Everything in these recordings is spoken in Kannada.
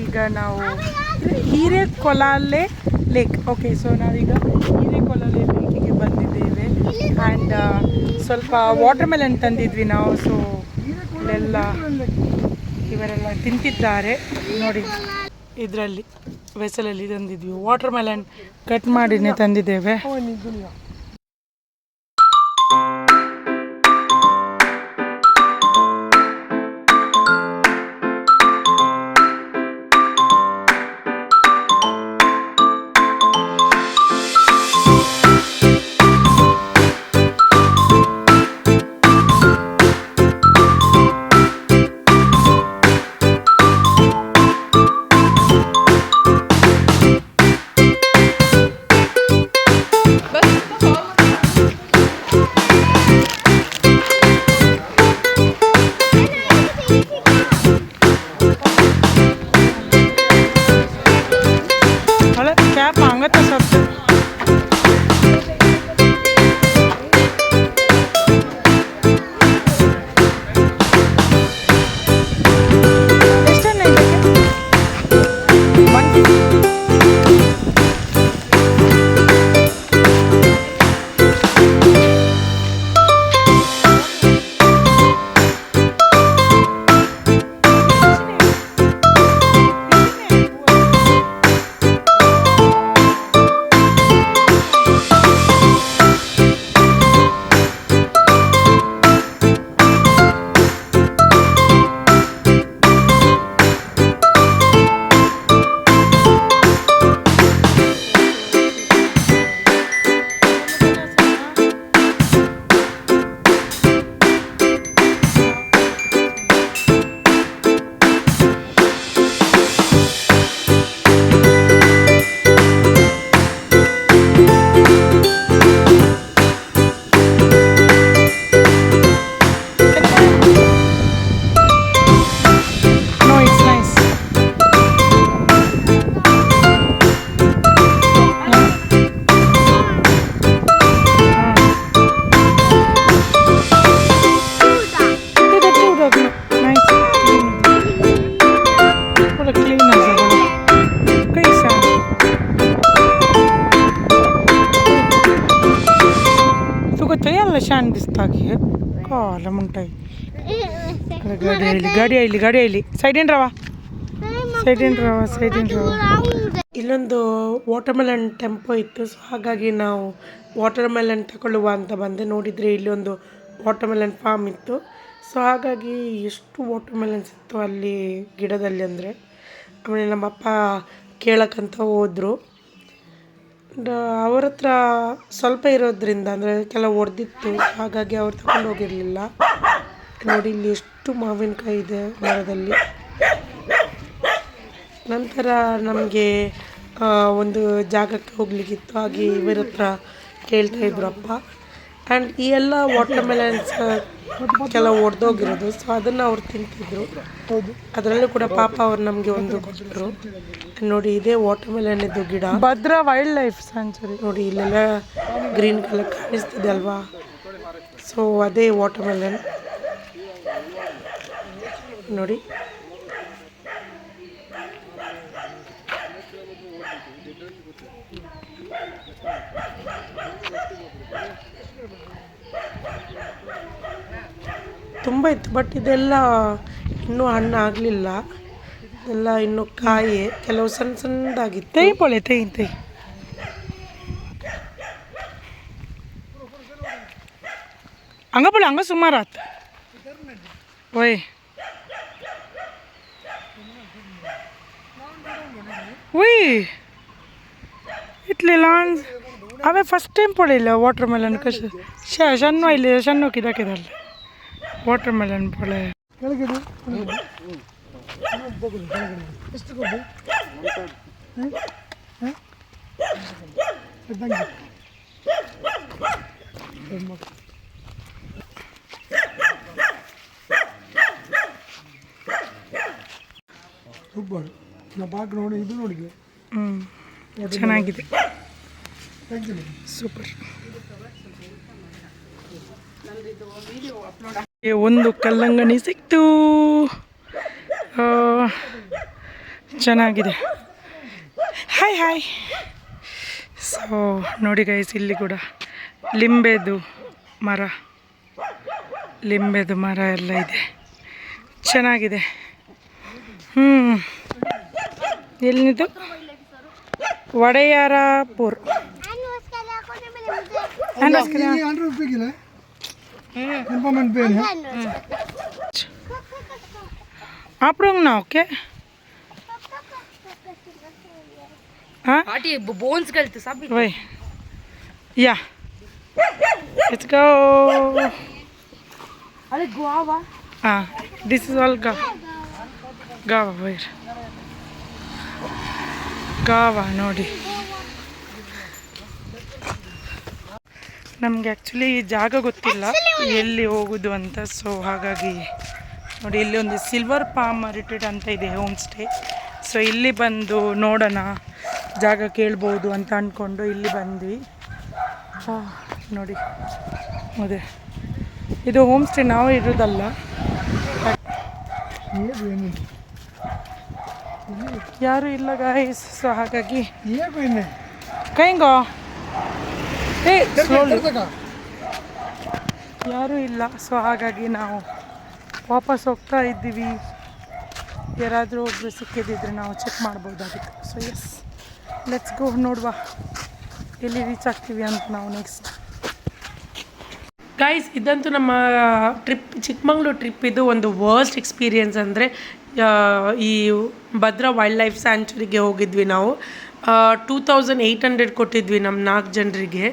ಈಗ ನಾವು ಹಿರೇಕೊಳಲೆ ಲೇಕ್. ಓಕೆ, ಸೊ ನಾವೀಗ ಹಿರೇಕೊಳಲೆ ಲೇಕಿಗೆ ಬಂದಿದ್ದೇವೆ. ಆ್ಯಂಡ್ ಸ್ವಲ್ಪ ವಾಟರ್ ಮೆಲನ್ ತಂದಿದ್ವಿ ನಾವು. ಸೊ ಇಲ್ಲೆಲ್ಲ ಇವರೆಲ್ಲ ತಿಂತಿದ್ದಾರೆ ನೋಡಿ. ಇದರಲ್ಲಿ ವೆಸಲಲ್ಲಿ ತಂದಿದ್ವಿ ವಾಟರ್ ಮೆಲನ್, ಕಟ್ ಮಾಡಿನೇ ತಂದಿದ್ದೇವೆ. शान दिसता की काला मुंटाई ಗಾಡಿ ಸೈಡ್ ರವಾ ಇಲ್ಲೊಂದು ವಾಟರ್ ಮೆಲನ್ ಟೆಂಪೋ ಇತ್ತು. ಸೊ ಹಾಗಾಗಿ ನಾವು ವಾಟರ್ ಮೆಲನ್ ತಗೊಳ್ಳುವ ಅಂತ ಬಂದೆ. ನೋಡಿದರೆ ಇಲ್ಲೊಂದು ವಾಟರ್ ಮೆಲನ್ ಫಾರ್ಮ್ ಇತ್ತು. ಸೊ ಹಾಗಾಗಿ ಎಷ್ಟು ವಾಟರ್ ಮೆಲನ್ಸ್ ಇತ್ತು ಅಲ್ಲಿ ಗಿಡದಲ್ಲಿ ಅಂದರೆ. ಆಮೇಲೆ ನಮ್ಮಪ್ಪ ಕೇಳಕ್ಕಂತ ಹೋದರು. ಅವ್ರ ಹತ್ರ ಸ್ವಲ್ಪ ಇರೋದ್ರಿಂದ ಅಂದರೆ ಕೆಲವು ಒಡೆದಿತ್ತು, ಹಾಗಾಗಿ ಅವ್ರು ತಗೊಂಡು ಹೋಗಿರಲಿಲ್ಲ. ನೋಡಿ ಇಲ್ಲಿ ಎಷ್ಟು ಮಾವಿನಕಾಯಿ ಇದೆ ಮರದಲ್ಲಿ. ನಂತರ ನಮಗೆ ಒಂದು ಜಾಗಕ್ಕೆ ಹೋಗ್ಲಿಕ್ಕಿತ್ತು, ಹಾಗೆ ಇವರ ಹತ್ರ ಕೇಳ್ತಾಯಿದ್ರು ಅಪ್ಪ. ಆ್ಯಂಡ್ ಈ ಎಲ್ಲ ವಾಟರ್ ಮೆಲನ್ಸ್ ಕೆಲವು ಒಡೆದೋಗಿರೋದು. ಸೊ ಅದನ್ನು ಅವ್ರು ತಿಂತಿದ್ರು. ಅದರಲ್ಲೂ ಕೂಡ ಪಾಪ ಅವ್ರು ನಮಗೆ ಒಂದು ಕೊಟ್ಟರು. ನೋಡಿ ಇದೇ ವಾಟರ್ ಮೆಲನ್ ಇದು ಗಿಡ, ಭದ್ರಾ ವೈಲ್ಡ್ ಲೈಫ್ ಸ್ಯಾಂಚುರಿ. ನೋಡಿ ಇಲ್ಲೆಲ್ಲ ಗ್ರೀನ್ ಕಲರ್ ಕಾಣಿಸ್ತಿದೆ ಅಲ್ವಾ. ಸೊ ಅದೇ ವಾಟರ್ ಮೆಲನ್ ನೋಡಿ. ತುಂಬ ಇತ್ತು, ಬಟ್ ಇದೆಲ್ಲ ಇನ್ನೂ ಹಣ್ಣು ಆಗಲಿಲ್ಲ. ಇದೆಲ್ಲ ಇನ್ನೂ ಕಾಯಿ, ಕೆಲವು ಸಣ್ಣ ಸಣ್ಣದಾಗಿತ್ತು. ತೈ ಪೊಳೆ ತೈ ತೈ ಹಂಗ ಪೊಳೆ ಹಂಗ ಸುಮಾರು ಆತು ಓಯ್. ಉಯ್ ಇಟ್ಲಿಲ್ಲ ಅವೇ ಫಸ್ಟ್ ಟೈಮ್ ಪೊಳೆಯಿಲ್ಲ ವಾಟರ್ ಮೆಲನ್ ಕಷ ಸಣ್ಣ ಇಲ್ಲಿ ಸಣ್ಣ ಕಿದಾಕಿದಲ್ಲ ವಾಟರ್ ಮೆಲನ್ ಪೊಳೆ. ಚೆನ್ನಾಗಿದೆ, ಸೂಪರ್. ಒಂದು ಕಲ್ಲಂಗಡಿ ಸಿಕ್ತು, ಚೆನ್ನಾಗಿದೆ. Hi hi. ಸೊ ನೋಡಿ ಗೈಸ್, ಇಲ್ಲಿ ಕೂಡ ಲಿಂಬೆದು ಮರ ಎಲ್ಲ ಇದೆ, ಚೆನ್ನಾಗಿದೆ. ಎಲ್ಲಿದು? ಒಡೆಯರಪುರ್. आप लोग ना ओके हाँ बोन्स गलते सब वही या लेट्स गो. अरे गुआवा हाँ दिस इज ऑल गावा वेर गावा ನೋಡಿ. ನಮಗೆ ಆ್ಯಕ್ಚುಲಿ ಈ ಜಾಗ ಗೊತ್ತಿಲ್ಲ ಎಲ್ಲಿ ಹೋಗೋದು ಅಂತ. ಸೊ ಹಾಗಾಗಿ ನೋಡಿ, ಇಲ್ಲಿ ಒಂದು ಸಿಲ್ವರ್ ಪಾಮ್ ರಿಟ್ರೀಟ್ ಅಂತ ಇದೆ ಹೋಮ್ ಸ್ಟೇ. ಸೊ ಇಲ್ಲಿ ಬಂದು ನೋಡೋಣ, ಜಾಗ ಕೇಳ್ಬೋದು ಅಂತ ಅಂದ್ಕೊಂಡು ಇಲ್ಲಿ ಬಂದ್ವಿ. ನೋಡಿ ಅದೇ ಇದು ಹೋಮ್ ಸ್ಟೇ, ನಾವು ಇರೋದಲ್ಲ. ಯಾರು ಇಲ್ಲ ಗಾಯ್ಸ್. ಸೊ ಹಾಗಾಗಿ ಕೈಂಗೋ ಯಾರೂ ಇಲ್ಲ. ಸೊ ಹಾಗಾಗಿ ನಾವು ವಾಪಸ್ ಹೋಗ್ತಾ ಇದ್ದೀವಿ. ಯಾರಾದರೂ ಒಬ್ಬರು ಸಿಕ್ಕಿದ್ದಿದ್ರೆ ನಾವು ಚೆಕ್ ಮಾಡ್ಬೋದಾಗಿತ್ತು. So yes, let's go. ನೋಡುವ ಎಲ್ಲಿ ರೀಚ್ ಆಗ್ತೀವಿ ಅಂತ ನಾವು ನೆಕ್ಸ್ಟ್. ಗೈಸ್, ಇದಂತೂ ನಮ್ಮ ಟ್ರಿಪ್, ಚಿಕ್ಕಮಂಗ್ಳೂರು ಟ್ರಿಪ್ ಇದು ಒಂದು ವರ್ಸ್ಟ್ ಎಕ್ಸ್ಪೀರಿಯೆನ್ಸ್. ಅಂದರೆ ಈ ಭದ್ರಾ ವೈಲ್ಡ್ ಲೈಫ್ ಸ್ಯಾಂಚುರಿಗೆ ಹೋಗಿದ್ವಿ ನಾವು. 2800 ಕೊಟ್ಟಿದ್ವಿ ನಮ್ಮ 4 ಜನರಿಗೆ.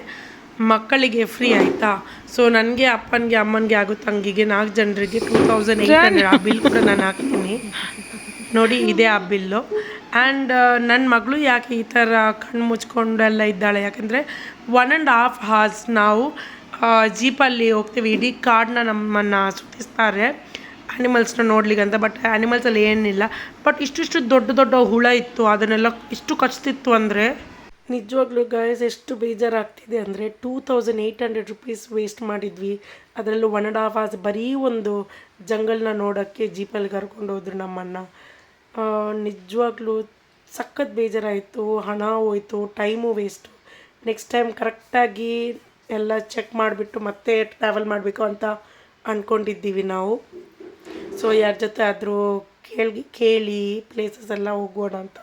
ಮಕ್ಕಳಿಗೆ ಫ್ರೀ ಆಯಿತಾ. ಸೊ ನನಗೆ, ಅಪ್ಪನಿಗೆ, ಅಮ್ಮನಿಗೆ ಆಗೋ ತಂಗಿಗೆ 4 ಜನರಿಗೆ 2800. ಆ ಬಿಲ್ ಕೂಡ ನಾನು ಹಾಕ್ತೀನಿ ನೋಡಿ, ಇದೇ ಆ ಬಿಲ್ಲು. ಆ್ಯಂಡ್ ನನ್ನ ಮಗಳು ಯಾಕೆ ಈ ಥರ ಕಣ್ಣು ಮುಚ್ಕೊಂಡೆಲ್ಲ ಇದ್ದಾಳೆ, ಯಾಕೆಂದರೆ 1.5 hours ನಾವು ಜೀಪಲ್ಲಿ ಹೋಗ್ತೀವಿ. ಇಡೀ ಕಾಡನ್ನ ನಮ್ಮನ್ನು ಸುತ್ತಿಸ್ತಾರೆ ಆ್ಯನಿಮಲ್ಸ್ನ ನೋಡ್ಲಿಕ್ಕೆ ಅಂತ. ಬಟ್ ಆ್ಯನಿಮಲ್ಸಲ್ಲಿ ಏನಿಲ್ಲ, ಬಟ್ ಇಷ್ಟಿಷ್ಟು ದೊಡ್ಡ ಹುಳ ಇತ್ತು, ಅದನ್ನೆಲ್ಲ ಇಷ್ಟು ಕಚ್ತಿತ್ತು ಅಂದರೆ ನಿಜವಾಗ್ಲೂ ಗಾಯ್ಸ್ ಎಷ್ಟು ಬೇಜಾರಾಗ್ತಿದೆ ಅಂದರೆ 2800 ರುಪೀಸ್ ವೇಸ್ಟ್ ಮಾಡಿದ್ವಿ. ಅದರಲ್ಲೂ 1.5 hours ಬರೀ ಒಂದು ಜಂಗಲ್ನ ನೋಡೋಕ್ಕೆ ಜೀಪಲ್ಲಿ ಕರ್ಕೊಂಡು ಹೋದ್ರು ನಮ್ಮನ್ನು. ನಿಜವಾಗ್ಲೂ ಸಖತ್ ಬೇಜಾರಾಯಿತು, ಹಣ ಹೋಯಿತು, ಟೈಮು ವೇಸ್ಟು. ನೆಕ್ಸ್ಟ್ ಟೈಮ್ ಕರೆಕ್ಟಾಗಿ ಎಲ್ಲ ಚೆಕ್ ಮಾಡಿಬಿಟ್ಟು ಮತ್ತೆ ಟ್ರಾವೆಲ್ ಮಾಡಬೇಕು ಅಂತ ಅಂದ್ಕೊಂಡಿದ್ದೀವಿ ನಾವು. ಸೊ ಯಾರ ಜೊತೆ ಆದರೂ ಕೇಳಿ ಪ್ಲೇಸಸ್ ಎಲ್ಲ ಹೋಗೋಣ ಅಂತ.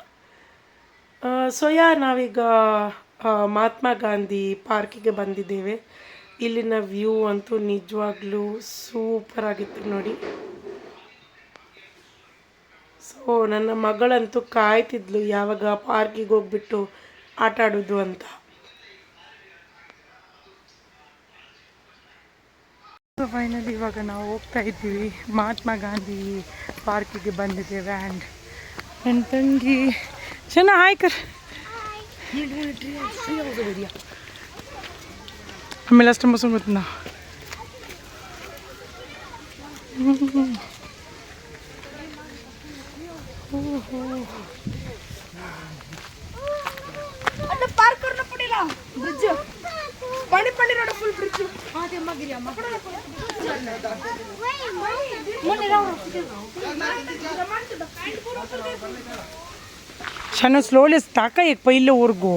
ಸೊ ನಾವೀಗ ಮಹಾತ್ಮ ಗಾಂಧಿ ಪಾರ್ಕಿಗೆ ಬಂದಿದ್ದೇವೆ. ಇಲ್ಲಿನ ವ್ಯೂ ಅಂತೂ ನಿಜವಾಗ್ಲೂ ಸೂಪರ್ ಆಗಿತ್ತು ನೋಡಿ. ಸೊ ನನ್ನ ಮಗಳಂತೂ ಕಾಯ್ತಿದ್ಲು ಯಾವಾಗ ಪಾರ್ಕಿಗೆ ಹೋಗ್ಬಿಟ್ಟು ಆಟ ಆಡೋದು ಅಂತ. ಸೊ ಫೈನಲಿ ಇವಾಗ ನಾವು ಹೋಗ್ತಾ ಇದ್ದೀವಿ, ಮಹಾತ್ಮ ಗಾಂಧಿ ಪಾರ್ಕಿಗೆ ಬಂದಿದ್ದೇವೆ. ಆ್ಯಂಡ್ ನನ್ನ ತಂಗಿ ಚೆನ್ನಾಗಿ ಹಾಯ್ಕರ್ ಆಮೇಲೆ ಅಷ್ಟು ಮೊಸ ಗೊತ್ತ ನಾವು ಬ್ರಿಡ್ಜ್ ಪಂಡಿ ರೋಡ್ ಫುಲ್ ಬ್ರಿಡ್ಜ್ छान स्लोली टाका एक पहिले ओरगो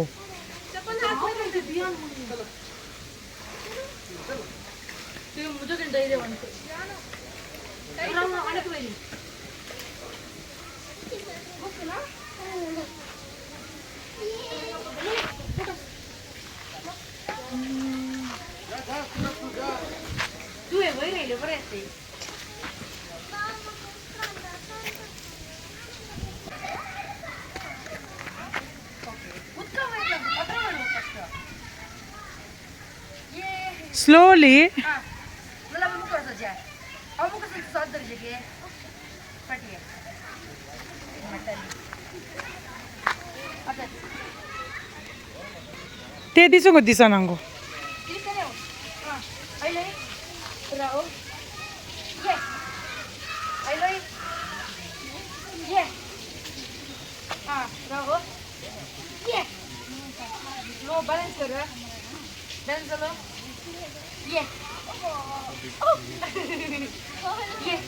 slowly te diso ngo disa nango balance karo balance karo yeah oh yeah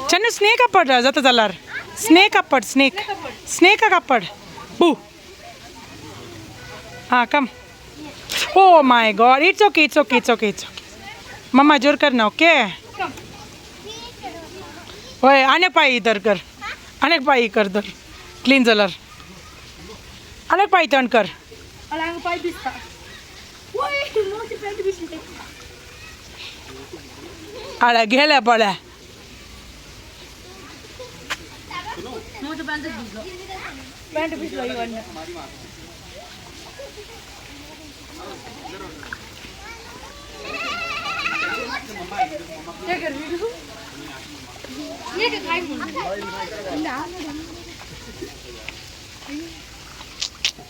Channu snake अपड जाता जाल्यार स्नेक अपड स्नेक अपड बू हां come oh my God it's okay mamma जोर करना ओके होय अनेक पाय इधर कर अनेक पाय कर दर क्लीन जाल्यार अनेक पाय टर्न कर आळ्या गेल्या पळ्या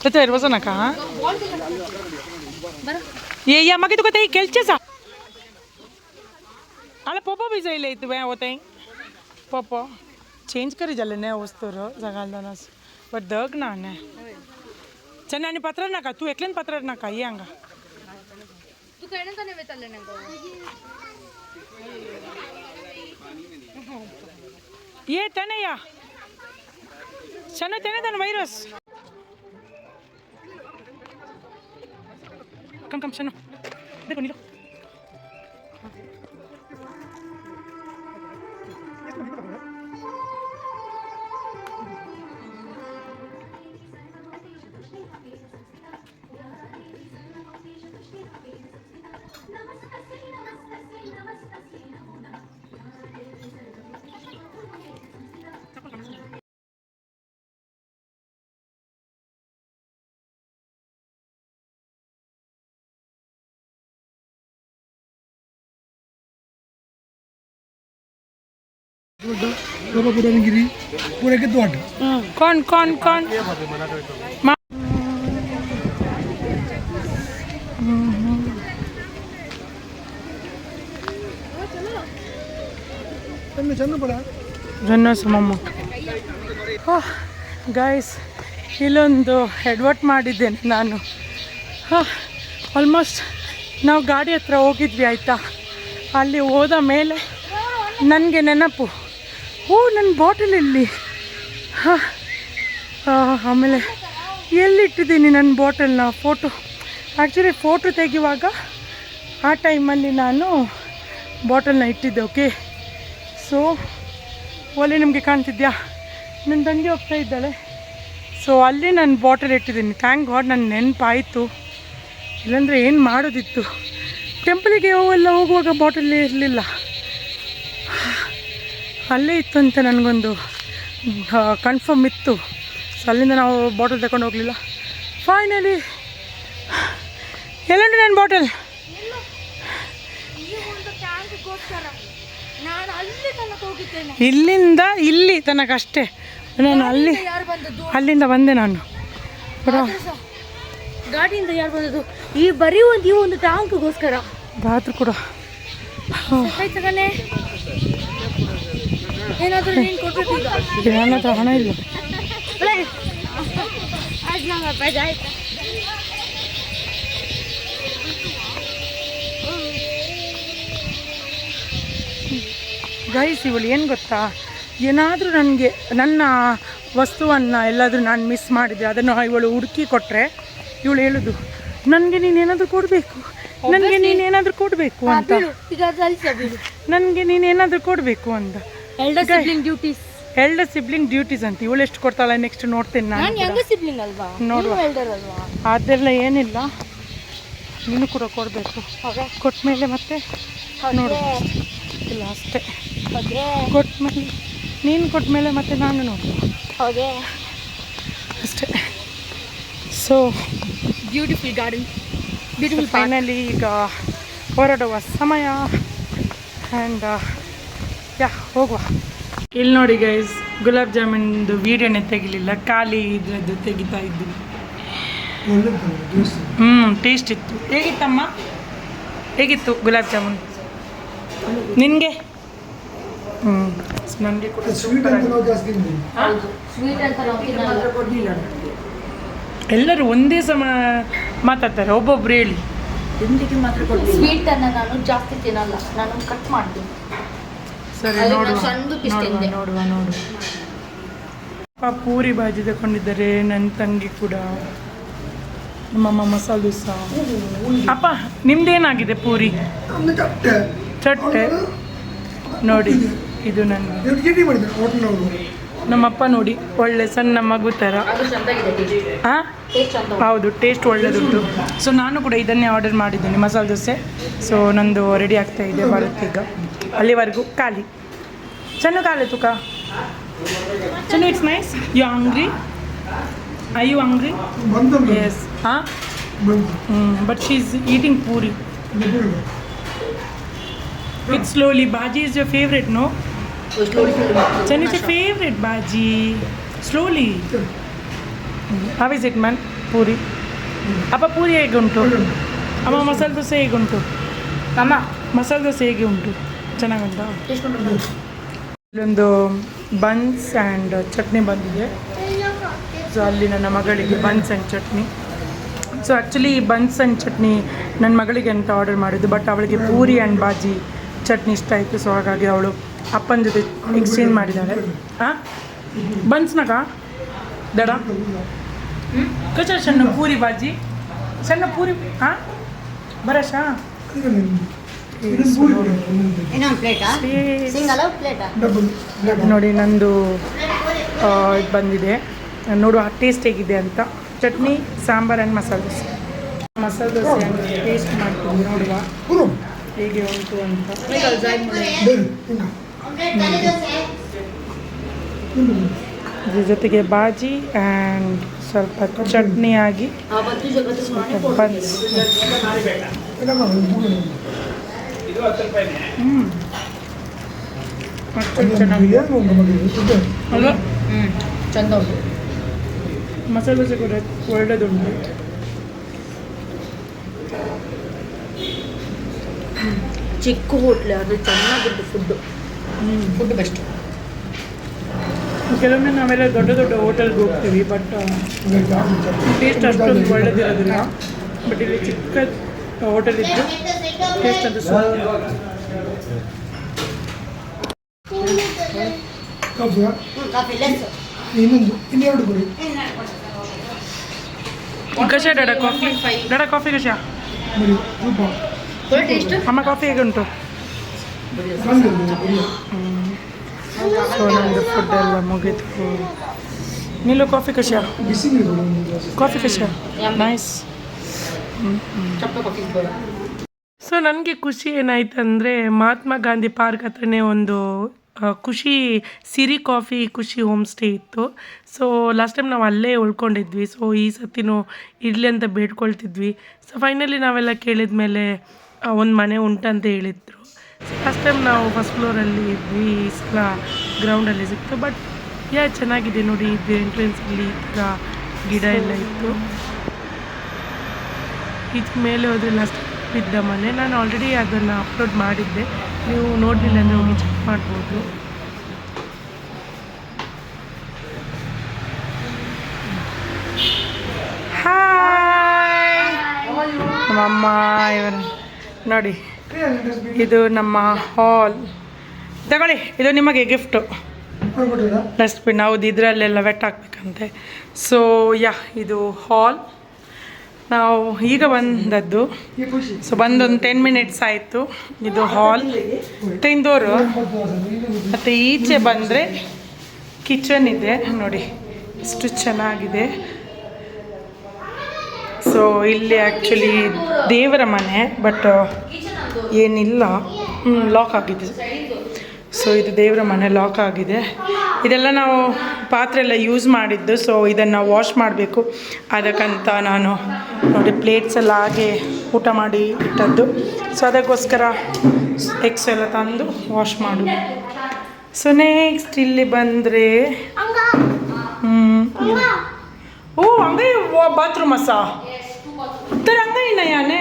तर वजन नका ये या मागे तुका ते केलचेच आला पप्पा बी जायले तू वें होते पप्पा चेंज करी जाले ने वस्तूर जगालदानस बट दग ना ने चन्ना आणि पत्र नाका तू एकल्यान पत्र नाका ये हंगा तू केणंताने वेताले ನಂಗೆ ये तने या चन्ना तने तन वैरस कम चन्ना देखो नीलो पूरे के दोट कौन चंद पड़ा ಮಮ್ಮ ಗೈಸ್ ಇಲ್ಲೊಂದು ಎಡ್ವರ್ಟ್ ಮಾಡಿದ್ದೇನೆ ನಾನು ಆಲ್ಮೋಸ್ಟ್ ನಾವು ಗಾಡಿ ಹತ್ರ ಹೋಗಿದ್ವಿ ಆಯಿತಾ ಅಲ್ಲಿ ಹೋದ ಮೇಲೆ ನನಗೆ ನೆನಪು ನನ್ನ ಬಾಟಲ್ ಇಲ್ಲಿ ಆಮೇಲೆ ಎಲ್ಲಿಟ್ಟಿದ್ದೀನಿ ನನ್ನ ಬಾಟಲ್ನ ಆ್ಯಕ್ಚುಲಿ ಫೋಟೋ ತೆಗೆಯುವಾಗ ಆ ಟೈಮಲ್ಲಿ ನಾನು ಬಾಟಲ್ನ ಇಟ್ಟಿದ್ದೆ ಓಕೆ ಸೊ ಒಲೆ ನಿಮಗೆ ಕಾಣ್ತಿದ್ಯಾ ನನ್ನ ತಂಗಿ ಹೋಗ್ತಾ ಇದ್ದಾಳೆ ಸೊ ಅಲ್ಲಿ ನಾನು ಬಾಟಲ್ ಇಟ್ಟಿದ್ದೀನಿ ಥ್ಯಾಂಕ್ ಗಾಡ್ ನನ್ನ ನೆನಪಾಯಿತು ಇಲ್ಲಾಂದರೆ ಏನು ಮಾಡೋದಿತ್ತು ಟೆಂಪಲಿಗೆ ಹೋಗುವಾಗ ಬಾಟಲ್ ಇರಲಿಲ್ಲ ಅಲ್ಲೇ ಇತ್ತು ಅಂತ ನನಗೊಂದು ಕನ್ಫರ್ಮ್ ಇತ್ತು ಸೊ ಅಲ್ಲಿಂದ ನಾವು ಬಾಟಲ್ ತಗೊಂಡು ಹೋಗಲಿಲ್ಲ ಫೈನಲಿ ಎಲ್ಲುಂಟು ನನ್ನ ಬಾಟಲ್ ಇಲ್ಲಿಂದ ಇಲ್ಲಿ ತನಕ ಅಷ್ಟೇ ನಾನು ಅಲ್ಲಿಂದ ಬಂದೆ ನಾನು ಗಾಡಿಯಿಂದ ಯಾರು ಬಂದದ್ದು ಈ ಬರೀ ಒಂದು ಟ್ಯಾಂಕ್ಗೋಸ್ಕರ ರಾತ್ರಿ ಕೂಡ ಏನಾದರೂ ನೀನು ಕೊಟ್ಟರು ನನ್ನ ಹತ್ರ ಹಣ ಇಲ್ಲ ಗೈಸ್ ಇವಳು ಏನು ಗೊತ್ತಾ ಏನಾದರೂ ನನಗೆ ನನ್ನ ವಸ್ತುವನ್ನು ಎಲ್ಲಾದರೂ ನಾನು ಮಿಸ್ ಮಾಡಿದೆ ಅದನ್ನು ಇವಳು ಹುಡುಕಿ ಕೊಟ್ಟರೆ ಇವಳು ಹೇಳೋದು ನನಗೆ ನೀನೇನಾದರೂ ಕೊಡಬೇಕು ನನಗೆ ನೀನೇನಾದರೂ ಕೊಡಬೇಕು ಅಂತ ನನಗೆ ನೀನೇನಾದರೂ ಕೊಡಬೇಕು ಅಂತ ಎಲ್ಡರ್ ಸಿಬ್ಲಿಂಗ್ ಡ್ಯೂಟೀಸ್ ಅಂತ ಇವಳು ಎಷ್ಟು ಕೊಡ್ತಾಳೆ ನೆಕ್ಸ್ಟ್ ನೋಡ್ತೇನೆ ನಾನು ಸಿಬ್ಲಿಂಗ್ ಅಲ್ವಾ ನೋಡುವ ಎಲ್ಡರ್ ಅಲ್ವಾ ಅದೆಲ್ಲ ಏನಿಲ್ಲ ನೀನು ಕೂಡ ಕೊಡಬೇಕು ಕೊಟ್ಟ ಮೇಲೆ ಮತ್ತೆ ನೋಡು ಇಲ್ಲ ಅಷ್ಟೇ ಕೊಟ್ಮೇಲೆ ನೀನು ಕೊಟ್ಮೇಲೆ ಮತ್ತೆ ನಾನು ನೋಡ್ತೀನಿ ಹಾಗೆ ಅಷ್ಟೇ so beautiful garden beautiful finally ಈಗ ಹೊರಡುವ ಸಮಯ ಆ್ಯಂಡ್ ಯಾ ಹೋಗುವ ಇಲ್ಲಿ ನೋಡಿ ಗೈಸ್ ಗುಲಾಬ್ ಜಾಮೂನ್ದು ವೀಡಿಯೋನೇ ತೆಗಿಲಿಲ್ಲ ಖಾಲಿ ಇದ್ರದ್ದು ತೆಗಿತಾ ಇದ್ದೀನಿ ಟೇಸ್ಟ್ ಇತ್ತು ಹೇಗಿತ್ತಮ್ಮ ಹೇಗಿತ್ತು ಗುಲಾಬ್ ಜಾಮೂನ್ ನಿನಗೆ ನನಗೆ ಕೂಡ ಸ್ವೀಟ್ ಅಂತ ನಾವು ಜಾಸ್ತಿ ಸ್ವೀಟ್ ಅಂತ ನಾವು ತಿನ್ನಲ್ಲ. ಎಲ್ಲರೂ ಒಂದೇ ಸಮ ಮಾತಾಡ್ತಾರೆ ಒಬ್ಬೊಬ್ರು ಹೇಳಿ ತಿಂಡಿಗೆ ಮಾತ್ರ ಕೊಡ್ತೀನಿ. ಸ್ವೀಟ್ ಅನ್ನ ನಾನು ಜಾಸ್ತಿ ತಿನ್ನಲ್ಲ, ನಾನು ಕಟ್ ಮಾಡ್ತೀನಿ. ಸರಿ ಅದಕ್ಕೆ ನೋಡುವ ನಾನು ಸಣ್ಣದಕ್ಕೆ ಇಷ್ಟ ನೋಡುವ ತಿಂದೆ. ನೋಡುವ ನೋಡುವ ಅಪ್ಪ ಪೂರಿ ಬಾಜಿ ತಗೊಂಡಿದ್ದಾರೆ, ನನ್ನ ತಂಗಿ ಕೂಡ, ನಮ್ಮಮ್ಮ ಮಸಾಲೆ ದೋಸೆ. ಅಪ್ಪ ನಿಮ್ದೇನಾಗಿದೆ ಪೂರಿ? ನಮ್ದು ಚಟ್ಟೆ ಚಟ್ಟೆ ನೋಡಿ, ಇದು ನನ್ನ ಇವ್ರು ಚಟ್ನಿ ಮಾಡಿದ್ದಾರೆ ಹೋಟ್ಲವರು. ನಮ್ಮಪ್ಪ ನೋಡಿ ಒಳ್ಳೆ ಸಣ್ಣ ಮಗು ಥರ. ಅದು ಚಂದಾಗಿದೆ ಟೇಸ್ಟ್. ಹಾಂ ಚಂದ. ಹೌದು, ಟೇಸ್ಟ್ ಒಳ್ಳೆದುಂಟು. ಸೊ ನಾನು ಕೂಡ ಇದನ್ನೇ ಆರ್ಡರ್ ಮಾಡಿದ್ದೀನಿ, ಮಸಾಲೆ ದೋಸೆ. ಸೊ ನಂದು ರೆಡಿ ಆಗ್ತಾ ಇದೆ, ಬರುತ್ತೀಗ. ಅಲ್ಲಿವರೆಗೂ ಖಾಲಿ ಚೆನ್ನ ಖಾಲಿ ತುಕ ಚೆನ್ನ. It's nice. You hungry? I you hungry? ಬಂದು ಎಸ್. ಹಾಂ ಬಂದು but she is eating puri. It's slowly. Bhaji is your favorite, no? Chan is your favorite, Bhaji. Slowly. How is it, man? Puri. Appa puri ಹೇಗೆ ಉಂಟು? ಅಮ್ಮ ಮಸಾಲೆ ದೋಸೆ ಹೇಗೆ ಉಂಟು? ಅಮ್ಮ ಮಸಾಲೆ ದೋಸೆ ಹೇಗೆ ಉಂಟು? ಚೆನ್ನಾಗುಂಟಾ? ಟೇಸ್ಟ್ ಉಂಟು. ಇಲ್ಲೊಂದು ಬನ್ಸ್ ಆ್ಯಂಡ್ ಚಟ್ನಿ ಬಂದಿದೆ. ಸೊ ಅಲ್ಲಿ ನನ್ನ ಮಗಳಿಗೆ buns and chutney. So actually buns and chutney ನನ್ನ ಮಗಳಿಗೆ ಅಂತ ಆರ್ಡರ್ ಮಾಡಿದ್ದು, ಬಟ್ ಅವಳಿಗೆ ಪೂರಿ ಆ್ಯಂಡ್ ಬಾಜಿ ಚಟ್ನಿ ಇಷ್ಟ ಆಯಿತು. ಸೊ ಹಾಗಾಗಿ ಅವಳು ಅಪ್ಪನ ಜೊತೆ ಎಕ್ಸ್ಚೇಂಜ್ ಮಾಡಿದ್ದಾಳೆ. ಹಾಂ ಬನ್ಸ್ನಾಗ ದಡ ಕಚ ಸಣ್ಣ ಪೂರಿ ಬಾಜಿ ಸಣ್ಣ ಪೂರಿ. ಹಾಂ ಬರಶಾ ಇನ್ನೊಂದು ಪ್ಲೇಟಾ? ಸಿಂಗಲ್ ಪ್ಲೇಟಾ? ನೋಡಿ ನಂದು ಇದು ಬಂದಿದೆ, ನೋಡುವ ಟೇಸ್ಟ್ ಹೇಗಿದೆ ಅಂತ. ಚಟ್ನಿ, ಸಾಂಬಾರು ಆ್ಯಂಡ್ ಮಸಾಲೆ ದೋಸೆ. ಮಸಾಲೆ ದೋಸೆಯನ್ನು ಟೇಸ್ಟ್ ಮಾಡ್ತೀನಿ, ನೋಡುವ ಹೇಗೆ ಉಂಟು ಅಂತ. ಇದ್ರ ಜೊತೆಗೆ ಬಾಜಿ ಆ್ಯಂಡ್ ಸ್ವಲ್ಪ ಚಟ್ನಿ ಆಗಿ ಬನ್ಸ್. ಅಷ್ಟೊಂದು ಚೆನ್ನಾಗಿದೆ ಅಲ್ವಾ? ಚಂದ ಉಂಟು. ಮಸಾಲೆ ದೋಸೆ ಕೂಡ ಒಳ್ಳೆಯದುಂಟು. ಚಿಕ್ಕ ಹೋಟ್ಲೆ ಅದು ಚೆನ್ನಾಗಿತ್ತು. Food best. ಕೆಲವೊಮ್ಮೆ ನಾವೆಲ್ಲ ದೊಡ್ಡ ದೊಡ್ಡ ಹೋಟೆಲ್ಗೆ ಹೋಗ್ತೀವಿ, ಬಟ್ ಟೇಸ್ಟ್ ಅಷ್ಟೊಂದು ಒಳ್ಳೆದಿರೋದಿಲ್ಲ. ಬಟ್ ಇಲ್ಲಿ ಚಿಕ್ಕ ಹೋಟೆಲ್ ಇದ್ದು ಟೇಸ್ಟ್ ಅದು ಇನ್ನೊಂದು ಇನ್ನೆರಡು ಕೊಡಿ. ಕಷಾ ಡಾಡಾ ಕಾಫಿ, ಡಾಡಾ ಕಾಫಿ ಕಷಾ ಬರೀ ಸ್ವಲ್ಪ ಟೇಸ್ಟ್. ಅಮ್ಮ ಕಾಫಿ ಹೇಗೆ ಉಂಟು? ಸೊ ನಮ್ಮದು ಫುಡ್ ಎಲ್ಲ ಮುಗಿತು. ನಿಲ್ಲು ಕಾಫಿ ಕಷಾ, ಬಿಸಿ ನೀರು ಕೊಡಿ ಒಂದು ಗ್ಲಾಸ್. ಕಾಫಿ ಕಷಾ ನೈಸ್. ಚಪ್ಪ ಕಾಫಿ. ಸೊ ನನಗೆ ಖುಷಿ ಏನಾಯ್ತು ಅಂದರೆ, ಮಹಾತ್ಮ ಗಾಂಧಿ ಪಾರ್ಕ್ ಹತ್ರನೇ ಒಂದು ಖುಷಿ ಸಿರಿ ಕಾಫಿ ಖುಷಿ ಹೋಮ್ ಸ್ಟೇ ಇತ್ತು. ಸೊ ಲಾಸ್ಟ್ ಟೈಮ್ ನಾವು ಅಲ್ಲೇ ಉಳ್ಕೊಂಡಿದ್ವಿ. ಸೊ ಈ ಸತಿನೂ ಇರಲಿ ಅಂತ ಬೇಡ್ಕೊಳ್ತಿದ್ವಿ. ಸೊ ಫೈನಲಿ ನಾವೆಲ್ಲ ಕೇಳಿದ ಮೇಲೆ ಒಂದು ಮನೆ ಉಂಟಂತ ಹೇಳಿದರು. ಸೊ ಲಾಸ್ಟ್ ಟೈಮ್ ನಾವು ಫಸ್ಟ್ ಫ್ಲೋರಲ್ಲಿ ಇದ್ವಿ, ಈ ಸಲ ಗ್ರೌಂಡಲ್ಲಿ ಸಿಕ್ತು. ಬಟ್ ಚೆನ್ನಾಗಿದೆ ನೋಡಿ, ಇದು ಎಂಟ್ರೆನ್ಸಲ್ಲಿ ಈ ಥರ ಗಿಡ ಎಲ್ಲ ಇತ್ತು. ಇದಕ್ಕೆ ಮೇಲೆ ಹೋದರೆ ಲಾಸ್ಟ್ ಇದ್ದ ಮನೆ. ನಾನು ಆಲ್ರೆಡಿ ಅದನ್ನು ಅಪ್ಲೋಡ್ ಮಾಡಿದ್ದೆ, ನೀವು ನೋಡಲಿಲ್ಲ ಅಂದರೆ ಹೋಗಿ ಚೆಕ್ ಮಾಡ್ಬೋದು. ಹಾಯ್ ನಮ್ಮಮ್ಮ ಇವರು ನೋಡಿ, ಇದು ನಮ್ಮ ಹಾಲ್. ತಗೊಳ್ಳಿ, ಇದು ನಿಮಗೆ ಗಿಫ್ಟು. ಡಸ್ಟ್ಬಿನ್. ಹೌದು, ಇದರಲ್ಲೆಲ್ಲ ವೆಟ್ ಹಾಕ್ಬೇಕಂತೆ. ಸೊ ಇದು ಹಾಲ್. ನಾವು ಈಗ ಬಂದದ್ದು. ಸೊ ಬಂದೊಂದು 10 ಮಿನಿಟ್ಸ್ ಆಯಿತು. ಇದು ಹಾಲ್ ಇಂದೋರು. ಮತ್ತು ಈಚೆ ಬಂದರೆ ಕಿಚನ್ ಇದೆ ನೋಡಿ, ಎಷ್ಟು ಚೆನ್ನಾಗಿದೆ. ಸೊ ಇಲ್ಲಿ ಆ್ಯಕ್ಚುಲಿ ದೇವರ ಮನೆ, ಬಟ್ ಏನಿಲ್ಲ, ಲಾಕ್ ಆಗಿದೆ. ಸೊ ಇದು ದೇವರ ಮನೆ, ಲಾಕ್ ಆಗಿದೆ. ಇದೆಲ್ಲ ನಾವು ಪಾತ್ರೆ ಎಲ್ಲ ಯೂಸ್ ಮಾಡಿದ್ದು. ಸೊ ಇದನ್ನು ವಾಶ್ ಮಾಡಬೇಕು. ಅದಕ್ಕಂತ ನಾನು ನೋಡಿ ಪ್ಲೇಟ್ಸ್ ಎಲ್ಲ ಹಾಗೆ ಊಟ ಮಾಡಿ ಇಟ್ಟದ್ದು. ಸೊ ಅದಕ್ಕೋಸ್ಕರ ಎಕ್ಸ್ ಎಲ್ಲ ತಂದು ವಾಶ್ ಮಾಡೋದು. ಸೊ ನೆಕ್ಸ್ಟ್ ಇಲ್ಲಿ ಬಂದರೆ ಓ ಹಂಗೆ ಬಾತ್ರೂಮ್ ಸಾ ತರ ಹಂಗ ಯಾನೆ.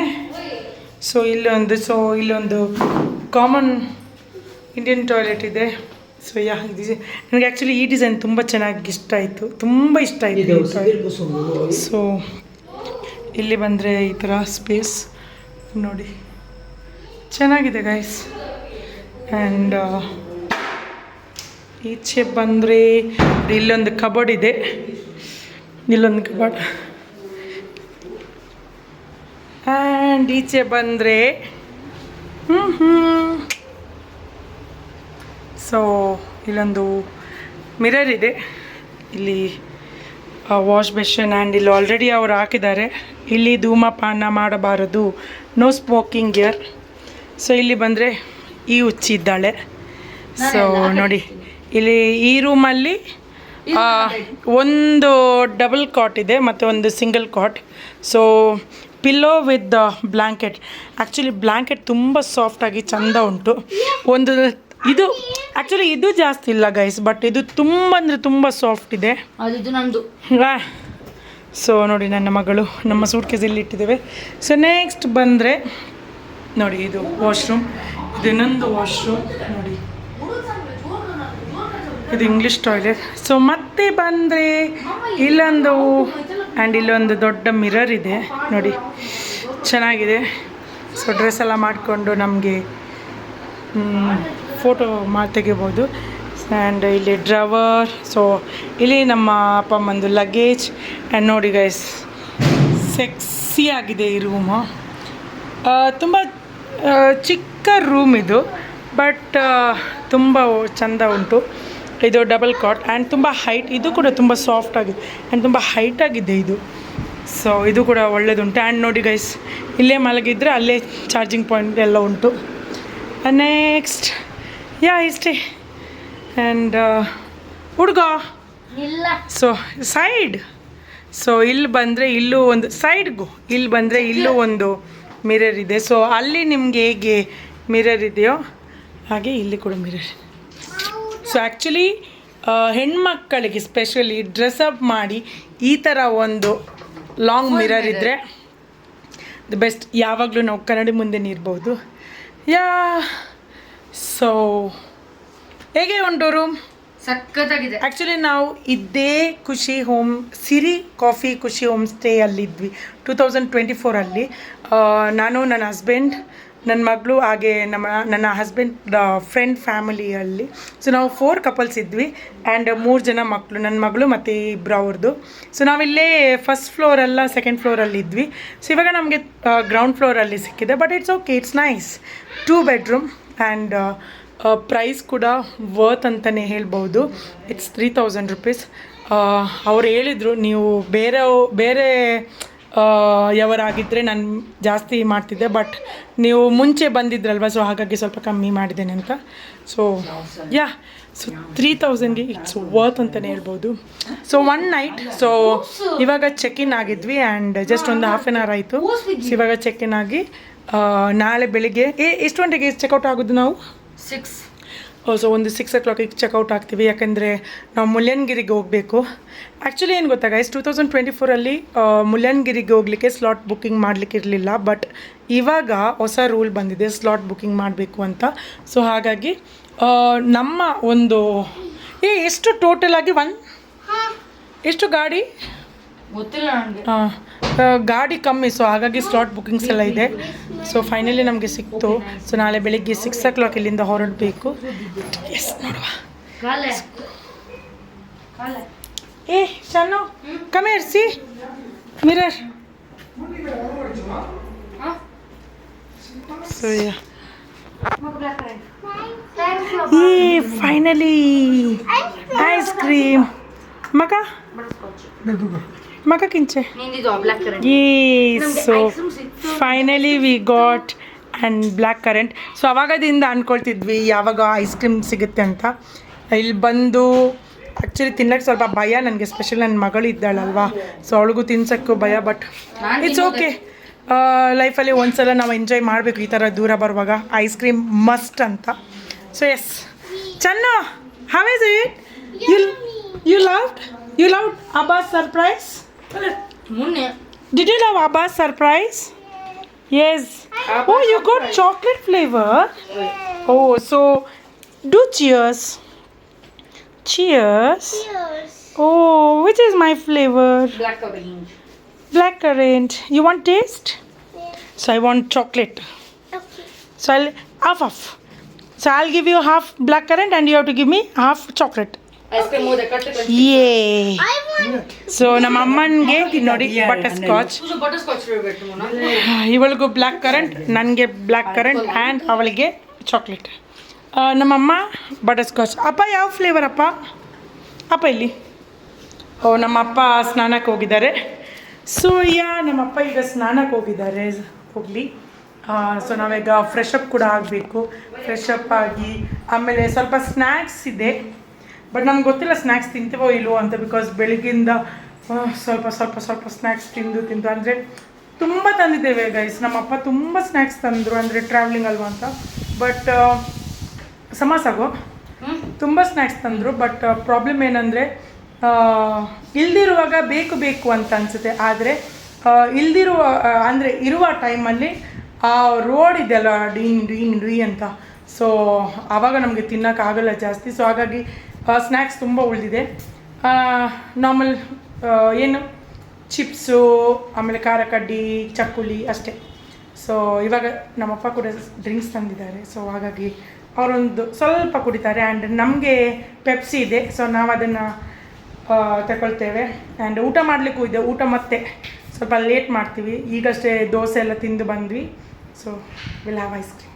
ಸೊ ಇಲ್ಲೊಂದು ಕಾಮನ್ ಇಂಡಿಯನ್ ಟಾಯ್ಲೆಟ್ ಇದೆ. ಸೊ ಇದು ನನಗೆ ಆ್ಯಕ್ಚುಲಿ ಈ ಡಿಸೈನ್ ತುಂಬ ಚೆನ್ನಾಗಿ ಇಷ್ಟ ಆಯಿತು, ತುಂಬ ಇಷ್ಟ ಆಯಿತು. ಸೊ ಇಲ್ಲಿ ಬಂದರೆ ಈ ಥರ ಸ್ಪೇಸ್ ನೋಡಿ ಚೆನ್ನಾಗಿದೆ ಗೈಸ್. ಆ್ಯಂಡ್ ಈಚೆ ಬಂದರೆ ಇಲ್ಲೊಂದು ಕಬೋರ್ಡ್ ಇದೆ, ಇಲ್ಲೊಂದು ಕಬೋರ್ಡ್. ಆ್ಯಂಡ್ ಈಚೆ ಬಂದರೆ ಸೊ ಇಲ್ಲೊಂದು ಮಿರರ್ ಇದೆ, ಇಲ್ಲಿ ವಾಶ್ ಬೇಷನ್. ಆ್ಯಂಡ್ ಇಲ್ಲಿ ಆಲ್ರೆಡಿ ಅವ್ರು ಹಾಕಿದ್ದಾರೆ, ಇಲ್ಲಿ ಧೂಮಪಾನ ಮಾಡಬಾರದು, ನೋ ಸ್ಮೋಕಿಂಗ್ ಇಯರ್. ಸೊ ಇಲ್ಲಿ ಬಂದರೆ ಈ ಹುಚ್ಚಿ ಇದ್ದಾಳೆ. ಸೊ ನೋಡಿ ಇಲ್ಲಿ ಈ ರೂಮಲ್ಲಿ ಒಂದು ಡಬಲ್ ಕಾಟ್ ಇದೆ ಮತ್ತು ಒಂದು single cot. So pillow with blanket. Actually blanket ತುಂಬ ಸಾಫ್ಟಾಗಿ ಚೆಂದ ಉಂಟು. ಒಂದು ಇದು ಆ್ಯಕ್ಚುಲಿ ಇದು ಜಾಸ್ತಿ ಇಲ್ಲ ಗೈಸ್, ಬಟ್ ಇದು ತುಂಬ ಅಂದರೆ ತುಂಬ ಸಾಫ್ಟ್ ಇದೆ. ಅದು ನಂದು. ಸೊ ನೋಡಿ ನನ್ನ ಮಗಳು ನಮ್ಮ ಸೂಟ್ ಕೇಸಲ್ಲಿ ಇಟ್ಟಿದ್ದೇವೆ. ಸೊ ನೆಕ್ಸ್ಟ್ ಬಂದರೆ ನೋಡಿ ಇದು ವಾಶ್ರೂಮ್, ಇದು ಇನ್ನೊಂದು ವಾಶ್ರೂಮ್ ನೋಡಿ, ಇದು ಇಂಗ್ಲೀಷ್ ಟಾಯ್ಲೆಟ್. ಸೊ ಮತ್ತೆ ಬಂದರೆ ಇಲ್ಲೊಂದು ಆ್ಯಂಡ್ ಇಲ್ಲೊಂದು ದೊಡ್ಡ ಮಿರರ್ ಇದೆ ನೋಡಿ, ಚೆನ್ನಾಗಿದೆ. ಸೊ ಡ್ರೆಸ್ ಎಲ್ಲ ಮಾಡಿಕೊಂಡು ನಮಗೆ ಫೋಟೋ ತೆಗಿಬೋದು. ಆ್ಯಂಡ್ ಇಲ್ಲಿ ಡ್ರವರ್. ಸೊ ಇಲ್ಲಿ ನಮ್ಮ ಅಪ್ಪ ಅಮ್ಮಂದು ಲಗೇಜ್. ಆ್ಯಂಡ್ ನೋಡಿ ಗೈಸ್ ಸೆಕ್ಸಿ ಆಗಿದೆ ಈ ರೂಮು. ತುಂಬ ಚಿಕ್ಕ ರೂಮ್ ಇದು, ಬಟ್ ತುಂಬ ಚೆಂದ ಉಂಟು. ಇದು ಡಬಲ್ ಕಾಟ್ ಆ್ಯಂಡ್ ತುಂಬ ಹೈಟ್, ಇದು ಕೂಡ ತುಂಬ ಸಾಫ್ಟ್ ಆಗಿದೆ ಆ್ಯಂಡ್ ತುಂಬ ಹೈಟಾಗಿದೆ ಇದು. ಸೊ ಇದು ಕೂಡ ಒಳ್ಳೆಯದುಂಟು. ಆ್ಯಂಡ್ ನೋಡಿ ಗೈಸ್ ಇಲ್ಲೇ ಮಲಗಿದ್ರೆ ಅಲ್ಲೇ ಚಾರ್ಜಿಂಗ್ ಪಾಯಿಂಟ್ ಎಲ್ಲ ಉಂಟು. ನೆಕ್ಸ್ಟ್ ಇಷ್ಟೇ. ಆ್ಯಂಡ್ ಹುಡುಗ ಇಲ್ಲ. So side. ಸೊ ಇಲ್ಲಿ ಬಂದರೆ ಇಲ್ಲೂ ಒಂದು ಸೈಡ್ಗೂ, ಇಲ್ಲಿ ಬಂದರೆ ಇಲ್ಲೂ ಒಂದು ಮಿರರ್ ಇದೆ. ಸೊ ಅಲ್ಲಿ ನಿಮಗೆ ಹೇಗೆ ಮಿರರ್ ಇದೆಯೋ ಹಾಗೆ ಇಲ್ಲಿ ಕೂಡ ಮಿರರ್. ಸೊ ಆ್ಯಕ್ಚುಲಿ ಹೆಣ್ಮಕ್ಕಳಿಗೆ ಸ್ಪೆಷಲಿ ಡ್ರೆಸ್ಅಪ್ ಮಾಡಿ ಈ ಥರ ಒಂದು ಲಾಂಗ್ ಮಿರರ್ ಇದ್ದರೆ ದ ಬೆಸ್ಟ್. ಯಾವಾಗಲೂ ನಾವು ಕನ್ನಡಿ ಮುಂದೆ ಇರ್ಬೋದು. ಸೊ ಹೇಗೆ ಉಂಟು ರೂಮ್? ಸಖತ್ತಾಗಿದೆ. ಆ್ಯಕ್ಚುಲಿ ನಾವು ಇದೇ ಖುಷಿ ಸಿರಿ ಕಾಫಿ ಖುಷಿ ಹೋಮ್ ಸ್ಟೇ ಅಲ್ಲಿದ್ವಿ 2024 ನಾನು, ನನ್ನ ಹಸ್ಬೆಂಡ್, ನನ್ನ ಮಗಳು, ಹಾಗೆ ನನ್ನ ಹಸ್ಬೆಂಡ್ ಫ್ರೆಂಡ್ ಫ್ಯಾಮಿಲಿಯಲ್ಲಿ. ಸೊ ನಾವು 4 ಕಪಲ್ಸ್ ಇದ್ವಿ ಆ್ಯಂಡ್ 3 ಜನ ಮಕ್ಕಳು, ನನ್ನ ಮಗಳು ಮತ್ತು ಇಬ್ಬರು ಅವ್ರದ್ದು. ಸೊ ನಾವಿಲ್ಲೇ ಫಸ್ಟ್ ಫ್ಲೋರೆಲ್ಲ ಸೆಕೆಂಡ್ ಫ್ಲೋರಲ್ಲಿ ಇದ್ವಿ. ಸೊ ಇವಾಗ ನಮಗೆ ಗ್ರೌಂಡ್ ಫ್ಲೋರಲ್ಲಿ ಸಿಕ್ಕಿದೆ, but it's okay, it's nice. 2 bedroom and price ಕೂಡ ವರ್ತ್ ಅಂತಲೇ ಹೇಳ್ಬೋದು. It's 3000 rupees. ಅವ್ರು ಹೇಳಿದರು ನೀವು ಬೇರೆ ಯವರಾಗಿದ್ದರೆ ನಾನು ಜಾಸ್ತಿ ಮಾಡ್ತಿದ್ದೆ, ಬಟ್ ನೀವು ಮುಂಚೆ ಬಂದಿದ್ರಲ್ವ, ಸೊ ಹಾಗಾಗಿ ಸ್ವಲ್ಪ ಕಮ್ಮಿ ಮಾಡಿದ್ದೇನೆ ಅಂತ. ಸೊ ಸೊ 3000ಗೆ ಇಟ್ಸ್ ವರ್ತ್ ಅಂತಲೇ ಹೇಳ್ಬೋದು. So 1 night. ಸೊ ಇವಾಗ ಚೆಕ್ ಇನ್ ಆಗಿದ್ವಿ ಆ್ಯಂಡ್ ಜಸ್ಟ್ ಒಂದು ಹಾಫ್ ಆನ್ ಅವರ್ ಆಯಿತು. ಸೊ ಇವಾಗ ಚೆಕ್ ಇನ್ ಆಗಿ ನಾಳೆ ಬೆಳಿಗ್ಗೆ ಎಷ್ಟು ಗಂಟೆಗೆ ಚೆಕ್ಔಟ್ ಆಗೋದು ನಾವು? 6. ಸೊ ಒಂದು 6 o'clock ಚೆಕ್ಔಟ್ ಆಗ್ತೀವಿ, ಯಾಕಂದರೆ ನಾವು ಮುಳ್ಳಯ್ಯನಗಿರಿಗೆ ಹೋಗಬೇಕು. ಆ್ಯಕ್ಚುಲಿ ಏನು ಗೊತ್ತಾ ಗೈಸ್, 2024 ಮುಳ್ಳಯ್ಯನಗಿರಿಗೆ ಹೋಗಲಿಕ್ಕೆ ಸ್ಲಾಟ್ ಬುಕ್ಕಿಂಗ್ ಮಾಡಲಿಕ್ಕೆ ಇರಲಿಲ್ಲ, ಬಟ್ ಇವಾಗ ಹೊಸ ರೂಲ್ ಬಂದಿದೆ ಸ್ಲಾಟ್ ಬುಕ್ಕಿಂಗ್ ಮಾಡಬೇಕು ಅಂತ. ಸೊ ಹಾಗಾಗಿ ನಮ್ಮ ಒಂದು ಎಷ್ಟು ಟೋಟಲ್ ಆಗಿ ಎಷ್ಟು ಗಾಡಿ ಗೊತ್ತಿಲ್ಲ ನನಗೆ. ಗಾಡಿ ಕಮ್ಮಿ, ಸೊ ಹಾಗಾಗಿ ಸ್ಲಾಟ್ ಬುಕ್ಕಿಂಗ್ಸ್ ಎಲ್ಲ ಇದೆ. ಸೊ ಫೈನಲಿ ನಮಗೆ ಸಿಕ್ತು. ಸೊ ನಾಳೆ ಬೆಳಿಗ್ಗೆ 6 o'clock ಇಲ್ಲಿಂದ ಹೊರಡಬೇಕು. ಎಸ್ ನೋಡುವ. Shanu come here, see mirror. So finally ice cream ಮಗ ಕಿಂಚೆ. So finally we got and black currant. So ಅವಾಗದಿಂದ ಅಂದ್ಕೊಳ್ತಿದ್ವಿ ಯಾವಾಗ ಐಸ್ ಕ್ರೀಮ್ ಸಿಗುತ್ತೆ ಅಂತ. ಇಲ್ಲಿ ಬಂದು ಆ್ಯಕ್ಚುಲಿ ತಿನ್ನಕ್ಕೆ ಸ್ವಲ್ಪ ಭಯ ನನಗೆ, ಸ್ಪೆಷಲ್ ನನ್ನ ಮಗಳು ಇದ್ದಾಳಲ್ವಾ, ಸೊ ಅವಳಿಗೂ ತಿನ್ಸೋಕ್ಕೂ ಭಯ. ಬಟ್ ಇಟ್ಸ್ ಓಕೆ, ಲೈಫಲ್ಲಿ ಒಂದ್ಸಲ ನಾವು ಎಂಜಾಯ್ ಮಾಡಬೇಕು ಈ ಥರ ದೂರ ಬರುವಾಗ. ಐಸ್ ಕ್ರೀಮ್ ಮಸ್ಟ್ ಅಂತ. ಸೊ ಎಸ್ ಚೆನ್ನ, how is it? You loved Abba's surprise? Did you love Abba's surprise? Yes. Oh, you got chocolate flavor. Oh, so do cheers. Cheers. Oh, which is my flavor? Black orange. Black currant. You want taste? So I want chocolate. So I'll half. So I'll give you half black currant and you have to give me half chocolate. Yay! So ನಮ್ಮ ಅಮ್ಮನಿಗೆ ನೋಡಿ ಬಟರ್ ಸ್ಕಾಚ್, ಇವಳಿಗೂ ಬ್ಲ್ಯಾಕ್ ಕರೆಂಟ್, ನನಗೆ ಬ್ಲ್ಯಾಕ್ ಕರೆಂಟ್ ಆ್ಯಂಡ್ ಅವಳಿಗೆ ಚಾಕ್ಲೇಟ್. ನಮ್ಮಮ್ಮ ಬಟರ್ ಸ್ಕಾಚ್. ಅಪ್ಪ ಯಾವ ಫ್ಲೇವರ್ ಅಪ್ಪ? ಅಪ್ಪ ಇಲ್ಲಿ. ಓ ನಮ್ಮಪ್ಪ ಸ್ನಾನಕ್ಕೆ ಹೋಗಿದ್ದಾರೆ. ಸೊ ನಮ್ಮಪ್ಪ ಈಗ ಸ್ನಾನಕ್ಕೆ ಹೋಗಿದ್ದಾರೆ, ಹೋಗಲಿ. ಸೊ ನಾವೀಗ ಫ್ರೆಶ್ ಅಪ್ ಕೂಡ ಆಗಬೇಕು. ಫ್ರೆಶ್ ಅಪ್ ಆಗಿ ಆಮೇಲೆ ಸ್ವಲ್ಪ ಸ್ನ್ಯಾಕ್ಸ್ ಇದೆ, ಬಟ್ ನಮ್ಗೆ ಗೊತ್ತಿಲ್ಲ ಸ್ನ್ಯಾಕ್ಸ್ ತಿಂತೀವೋ ಇಲ್ವೋ ಅಂತ, ಬಿಕಾಸ್ ಬೆಳಗ್ಗಿಂದ ಸ್ವಲ್ಪ ಸ್ವಲ್ಪ ಸ್ವಲ್ಪ ಸ್ನ್ಯಾಕ್ಸ್ ತಿಂದು ಅಂದರೆ ತುಂಬ ತಂದಿದ್ದೇವೆ ಗೈಸ್. ನಮ್ಮಪ್ಪ ತುಂಬ ಸ್ನ್ಯಾಕ್ಸ್ ತಂದರು, ಅಂದರೆ ಟ್ರಾವೆಲಿಂಗ್ ಅಲ್ವಾ ಅಂತ. ಬಟ್ ಸಮೋಸಾಗೋ ತುಂಬ ಸ್ನ್ಯಾಕ್ಸ್ ತಂದರು. ಬಟ್ ಪ್ರಾಬ್ಲಮ್ ಏನಂದರೆ ಇಲ್ದಿರುವಾಗ ಬೇಕು ಅಂತ ಅನಿಸುತ್ತೆ, ಆದರೆ ಇಲ್ದಿರುವ ಅಂದರೆ ಇರುವ ಟೈಮಲ್ಲಿ ಆ ರೋಡ್ ಇದೆಯಲ್ಲ ಡ್ರೀ ಅಂತ, ಸೊ ಆವಾಗ ನಮಗೆ ತಿನ್ನೋಕ್ಕಾಗಲ್ಲ ಜಾಸ್ತಿ. ಸೊ ಹಾಗಾಗಿ ಸ್ನ್ಯಾಕ್ಸ್ ತುಂಬ ಉಳಿದಿದೆ. ನಾರ್ಮಲ್ ಏನು ಚಿಪ್ಸು, ಆಮೇಲೆ ಖಾರ ಕಡ್ಡಿ, ಚಕ್ಕುಲಿ ಅಷ್ಟೇ. ಸೊ ಇವಾಗ ನಮ್ಮಪ್ಪ ಕೂಡ ಡ್ರಿಂಕ್ಸ್ ತಂದಿದ್ದಾರೆ, ಸೊ ಹಾಗಾಗಿ ಅವರೊಂದು ಸ್ವಲ್ಪ ಕುಡಿತಾರೆ. ಆ್ಯಂಡ್ ನಮಗೆ ಪೆಪ್ಸಿ ಇದೆ, ಸೊ ನಾವು ಅದನ್ನು ತಗೊಳ್ತೇವೆ. ಆ್ಯಂಡ್ ಊಟ ಮಾಡಲಿಕ್ಕೂ ಇದೆ, ಊಟ ಮತ್ತೆ ಸ್ವಲ್ಪ ಲೇಟ್ ಮಾಡ್ತೀವಿ. ಈಗಷ್ಟೇ ದೋಸೆ ಎಲ್ಲ ತಿಂದು ಬಂದ್ವಿ, so will have ice cream.